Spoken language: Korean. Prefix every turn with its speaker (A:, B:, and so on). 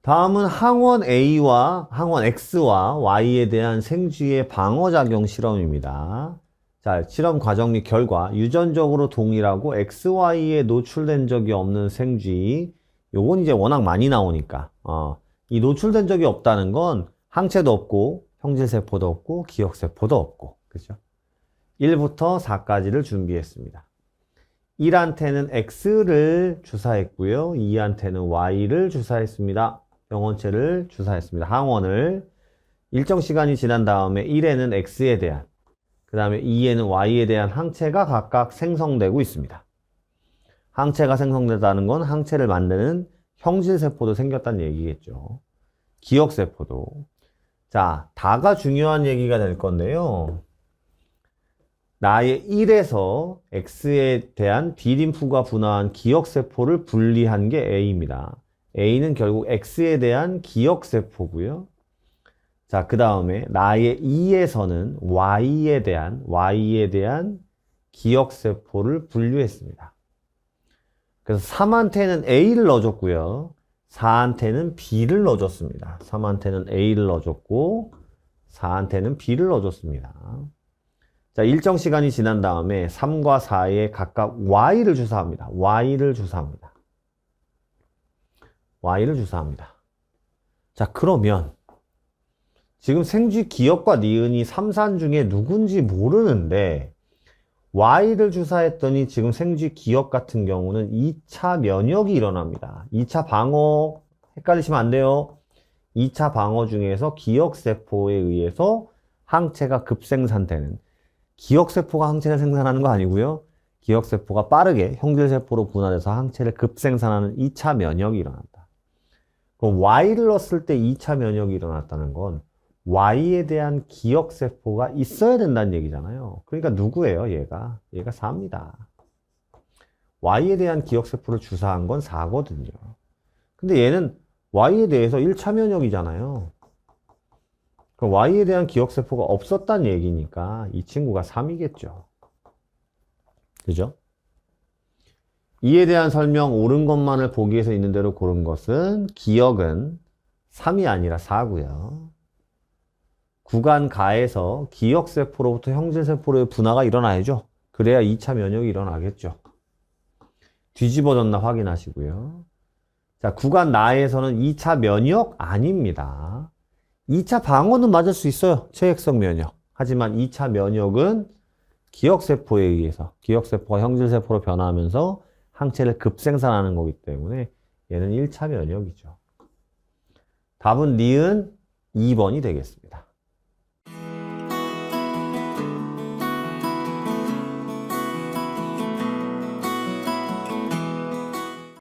A: 다음은 항원 A와 항원 X와 Y에 대한 생쥐의 방어작용 실험입니다. 자, 실험 과정 및 결과. 유전적으로 동일하고 XY에 노출된 적이 없는 생쥐. 요건 이제 워낙 많이 나오니까. 이 노출된 적이 없다는 건 항체도 없고, 형질세포도 없고, 기억세포도 없고. 그죠? 1부터 4까지를 준비했습니다. 1한테는 X를 주사했고요. 2한테는 Y를 주사했습니다. 병원체를 주사했습니다. 항원을. 일정 시간이 지난 다음에 1에는 X에 대한, 그 다음에 2에는 Y에 대한 항체가 각각 생성되고 있습니다. 항체가 생성되다는 건 항체를 만드는 형질세포도 생겼다는 얘기겠죠. 기억세포도. 자, 다가 중요한 얘기가 될 건데요. 나의 1에서 X에 대한 B림프가 분화한 기억세포를 분리한 게 A입니다. A는 결국 X에 대한 기억세포고요. 자, 그 다음에 나의 2에서는 Y에 대한 기억세포를 분류했습니다. 그래서 3한테는 A를 넣어줬고요. 4한테는 B를 넣어줬습니다. 3한테는 A를 넣어줬고 4한테는 B를 넣어줬습니다. 자, 일정 시간이 지난 다음에 3과 4에 각각 Y를 주사합니다. Y를 주사합니다. 자, 그러면 지금 생쥐 기억과 니은이 3, 4 중에 누군지 모르는데 Y를 주사했더니 지금 생쥐 기억 같은 경우는 2차 면역이 일어납니다. 2차 방어, 헷갈리시면 안 돼요. 2차 방어 중에서 기억세포에 의해서 항체가 급생산되는, 기억세포가 항체를 생산하는 거 아니고요. 기억세포가 빠르게 형질세포로 분화돼서 항체를 급생산하는 2차 면역이 일어난다. 그럼 Y를 넣었을 때 2차 면역이 일어났다는 건 Y에 대한 기억세포가 있어야 된다는 얘기잖아요. 그러니까 누구예요, 얘가? 얘가 4입니다. Y에 대한 기억세포를 주사한 건 4거든요. 근데 얘는 Y에 대해서 1차 면역이잖아요. 그럼 Y에 대한 기억세포가 없었다는 얘기니까 이 친구가 3이겠죠. 그죠? 이에 대한 설명 옳은 것만을 보기 위해서 있는 대로 고른 것은 기억은 3이 아니라 4고요. 구간 가에서 기억세포로부터 형질세포로의 분화가 일어나야죠. 그래야 2차 면역이 일어나겠죠. 뒤집어졌나 확인하시고요. 자, 구간 나에서는 2차 면역 아닙니다. 2차 방어는 맞을 수 있어요. 체액성 면역. 하지만 2차 면역은 기억세포에 의해서, 기억세포가 형질세포로 변화하면서 항체를 급생산하는 거기 때문에 얘는 1차 면역이죠. 답은 니은 2번이 되겠습니다.